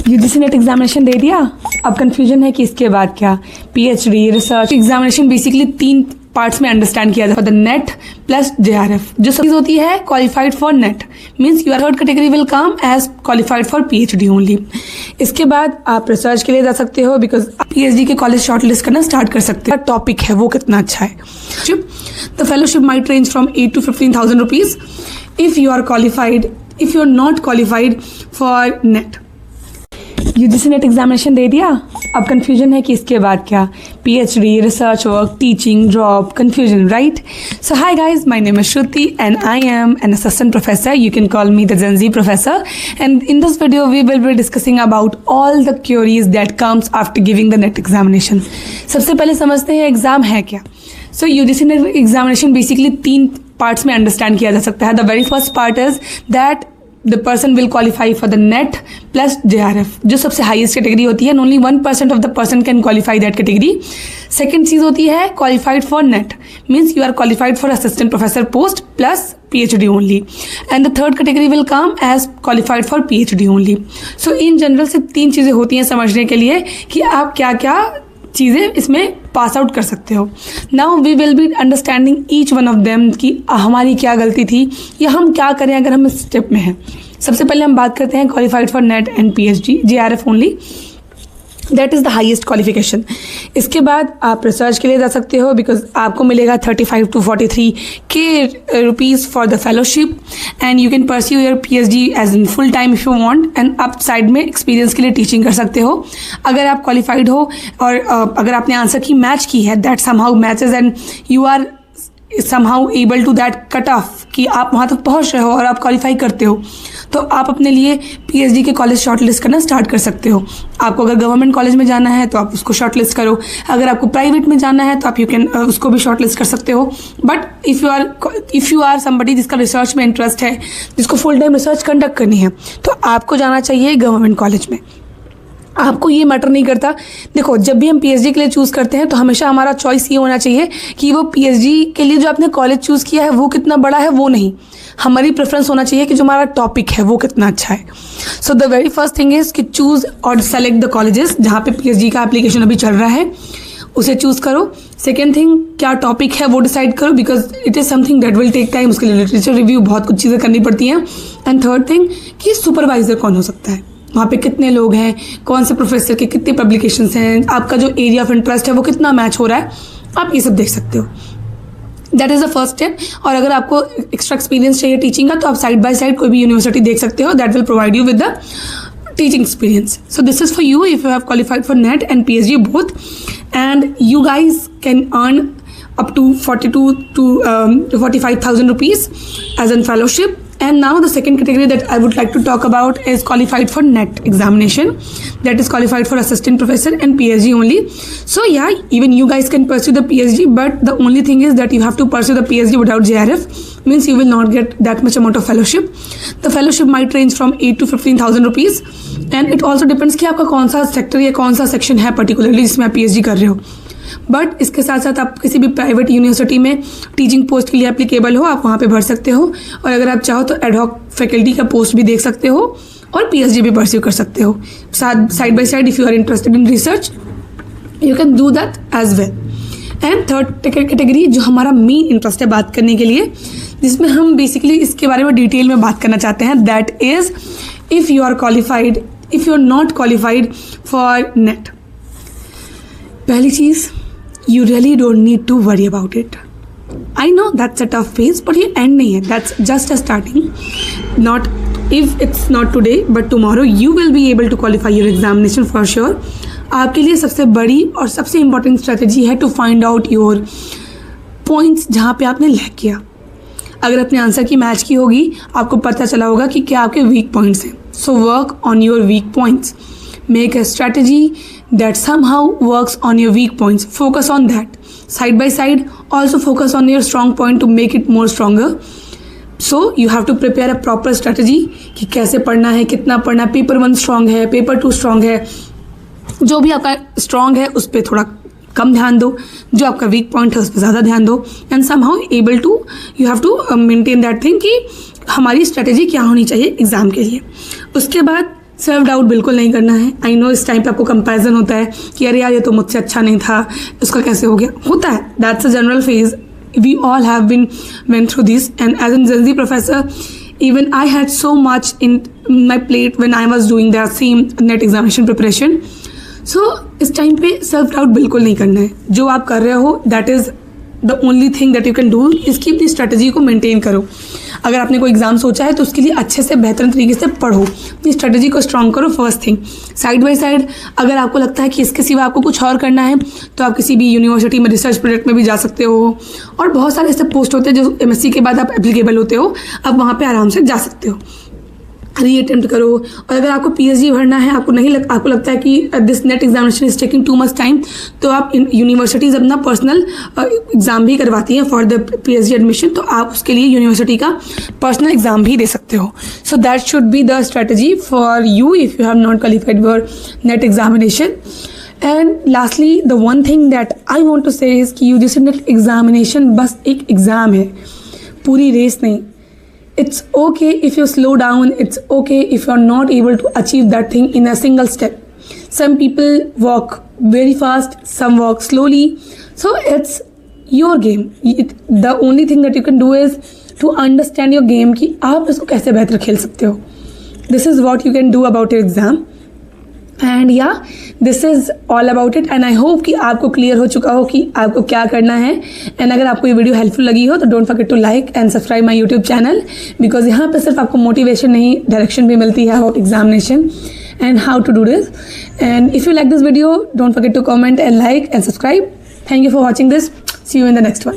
UGC NET examination दे दिया, अब कंफ्यूजन है कि इसके बाद क्या। PhD research examination basically 3 parts में अंडरस्टैंड किया जाता है, द नेट प्लस जेआरएफ। जो चीज होती है qualified for NET means your third category will come as qualified for PhD only. इसके बाद आप रिसर्च के लिए जा सकते हो बिकॉज पीएचडी के कॉलेज शॉर्टलिस्ट करना स्टार्ट कर सकते हैं। टॉपिक है वो कितना अच्छा है। The fellowship might range from 8 to 15,000 rupees if you are qualified, if you are not qualified for NET. UGC NET examination दे दिया, अब कंफ्यूजन है कि इसके बाद क्या। PhD research work teaching job confusion, right? So hi guys, my name is Shruti and I am an assistant professor. You can call me the Gen Z professor, and in this video we will be discussing about all the queries that comes after giving the NET examination. सबसे पहले समझते हैं exam है क्या। So UGC NET examination basically 3 parts में understand किया जा सकता है। The very first part is that the person will qualify for the net plus JRF, जो सबसे हाईएस्ट कैटेगरी होती है, and only 1% of the person can qualify that category. Second चीज होती है qualified for net means you are qualified for assistant professor post plus PhD only, and the third category will come as qualified for PhD only. So in general से 3 चीजें होती हैं समझने के लिए कि आप क्या क्या चीज़ें इसमें पास आउट कर सकते हो। Now we will be understanding each one of them कि हमारी क्या गलती थी या हम क्या करें अगर हम इस स्टेप में हैं। सबसे पहले हम बात करते हैं qualified for net and PhD JRF only, that is the highest qualification. इसके बाद आप रिसर्च के लिए जा सकते हो बिकॉज आपको मिलेगा 35 to 43K rupees for the fellowship and you can pursue your PhD as in full time if you want, and आप साइड में एक्सपीरियंस के लिए टीचिंग कर सकते हो अगर आप क्वालिफाइड हो और अगर आपने आंसर की मैच की है, that somehow matches and you are somehow able to that cut off कि आप वहाँ तक पहुँच रहे हो और आप क्वालिफाई करते हो, तो आप अपने लिए पीएचडी के कॉलेज शॉर्टलिस्ट करना स्टार्ट कर सकते हो। आपको अगर गवर्नमेंट कॉलेज में जाना है तो आप उसको शॉर्टलिस्ट करो, अगर आपको प्राइवेट में जाना है तो आप यू कैन उसको भी शॉर्टलिस्ट कर सकते हो। But if you are somebody जिसका रिसर्च में इंटरेस्ट है, जिसको फुल टाइम रिसर्च कंडक्ट करनी है, तो आपको जाना चाहिए गवर्नमेंट कॉलेज में। आपको ये मैटर नहीं करता। देखो, जब भी हम पीएचडी के लिए चूज़ करते हैं तो हमेशा हमारा चॉइस ये होना चाहिए कि वो पीएचडी के लिए जो आपने कॉलेज चूज़ किया है वो कितना बड़ा है, वो नहीं। हमारी प्रेफरेंस होना चाहिए कि जो हमारा टॉपिक है वो कितना अच्छा है। So the very first thing is कि चूज़ और सेलेक्ट द कॉलेजेस जहाँ पे पीएचडी का एप्लीकेशन अभी चल रहा है, उसे चूज़ करो। सेकेंड थिंग, क्या टॉपिक है वो डिसाइड करो because it is something that will take time, उसके लिए लिटरेचर रिव्यू बहुत कुछ चीज़ें करनी पड़ती हैं। एंड थर्ड थिंग कि सुपरवाइजर कौन हो सकता है, वहाँ पे कितने लोग हैं, कौन से प्रोफेसर के कितने पब्लिकेशंस हैं, आपका जो एरिया ऑफ इंटरेस्ट है वो कितना मैच हो रहा है, आप ये सब देख सकते हो। That is the first step. और अगर आपको एक्स्ट्रा एक्सपीरियंस चाहिए टीचिंग का तो आप साइड बाय साइड कोई भी यूनिवर्सिटी देख सकते हो, that will provide you with the teaching experience. So this is for you if you have qualified for NET and PhD both, and you guys can earn up to 42 to 45,000 rupees as a fellowship. And now the second category that I would like to talk about is qualified for NET examination, that is qualified for assistant professor and PhD only. So yeah, even you guys can pursue the PhD, but the only thing is that you have to pursue the PhD without JRF, means you will not get that much amount of fellowship. The fellowship might range from 8 to 15,000 rupees, and it also depends कि आपका कौन सा sector या कौन सा section है particularly जिसमें आप PhD कर रहे हो। बट इसके साथ साथ आप किसी भी प्राइवेट यूनिवर्सिटी में टीचिंग पोस्ट के लिए एप्लीकेबल हो, आप वहाँ पे भर सकते हो, और अगर आप चाहो तो एडहॉक फैकल्टी का पोस्ट भी देख सकते हो और पीएचडी भी परस्यू कर सकते हो side by side. If you are interested in research you can do that as well. And third category जो हमारा मेन इंटरेस्ट है बात करने के लिए, जिसमें हम बेसिकली इसके बारे में डिटेल में बात करना चाहते हैं, that is if you are qualified, if you are not qualified for NET. पहली चीज़, you really don't need to worry about it. I know that's a tough phase, but ये end नहीं है, that's just a starting. Not if it's not today, but tomorrow you will be able to qualify your examination for sure. आपके लिए सबसे बड़ी और सबसे important strategy है to find out your points जहाँ पे आपने लैग किया। अगर अपने आंसर की मैच की होगी, आपको पता चला होगा कि क्या आपके वीक पॉइंट्स हैं। So work on your weak points. Make a strategy that somehow works on your weak points. Focus on that. Side by side, also focus on your strong point to make it more stronger. So you have to prepare a proper strategy कि कैसे पढ़ना है, कितना पढ़ना है, paper 1 strong है, paper 2 strong है, जो भी आपका स्ट्रॉन्ग है उस पर थोड़ा कम ध्यान दो, जो आपका वीक पॉइंट है उस पर ज़्यादा ध्यान दो, and somehow able to you have to maintain that thing कि हमारी स्ट्रेटेजी क्या होनी चाहिए एग्ज़ाम के लिए। उसके बाद सेल्फ डाउट बिल्कुल नहीं करना है। आई नो इस टाइम पे आपको कंपैरिजन होता है कि अरे यार ये तो मुझसे अच्छा नहीं था, उसका कैसे हो गया, होता है, that's a general phase, we all have been went through this, and as an जल्दी professor even I had so much in my plate when I was doing the same net examination preparation. So इस time पे self doubt बिल्कुल नहीं करना है। जो आप कर रहे हो that is the only thing that you can do. इसकी अपनी स्ट्रेटजी को मेंटेन करो। अगर आपने कोई एग्जाम सोचा है तो उसके लिए अच्छे से बेहतरीन तरीके से पढ़ो, अपनी स्ट्रेटजी को स्ट्रॉन्ग करो। First thing, side by side अगर आपको लगता है कि इसके सिवा आपको कुछ और करना है तो आप किसी भी यूनिवर्सिटी में रिसर्च प्रोजेक्ट में भी जा सकते हो, और बहुत सारे ऐसे पोस्ट होते हैं जो MSc के बाद आप एप्लीकेबल होते हो, आप वहाँ पर आराम से जा सकते हो। री अटेम्प्ट करो। और अगर आपको PhD भरना है, आपको लगता है कि this net examination is taking too much time, तो आप यूनिवर्सिटीज़ अपना पर्सनल एग्ज़ाम भी करवाती हैं फॉर द PhD एडमिशन, तो आप उसके लिए यूनिवर्सिटी का पर्सनल एग्ज़ाम भी दे सकते हो। So that should be the strategy for you if you have not qualified for NET examination. And lastly the one thing that I want to say is कि UGC नेट एग्जामिनेशन बस एक exam है, पूरी race नहीं। It's okay if you slow down. It's okay if you're not able to achieve that thing in a single step. Some people walk very fast, some walk slowly. So it's your game. The only thing that you can do is to understand your game कि आप इसको कैसे बेहतर खेल सकते हो. This is what you can do about your exam. And yeah this is all about it, and I hope कि आपको क्लियर हो चुका हो कि आपको क्या करना है। एंड अगर आपको ये वीडियो हेल्पफुल लगी हो तो don't forget to like and subscribe my YouTube channel, because यहाँ पे सिर्फ आपको मोटिवेशन नहीं, डायरेक्शन भी मिलती है about examination and how to do this. And if you like this video don't forget to comment and like and subscribe. Thank you for watching this. See you in the next one.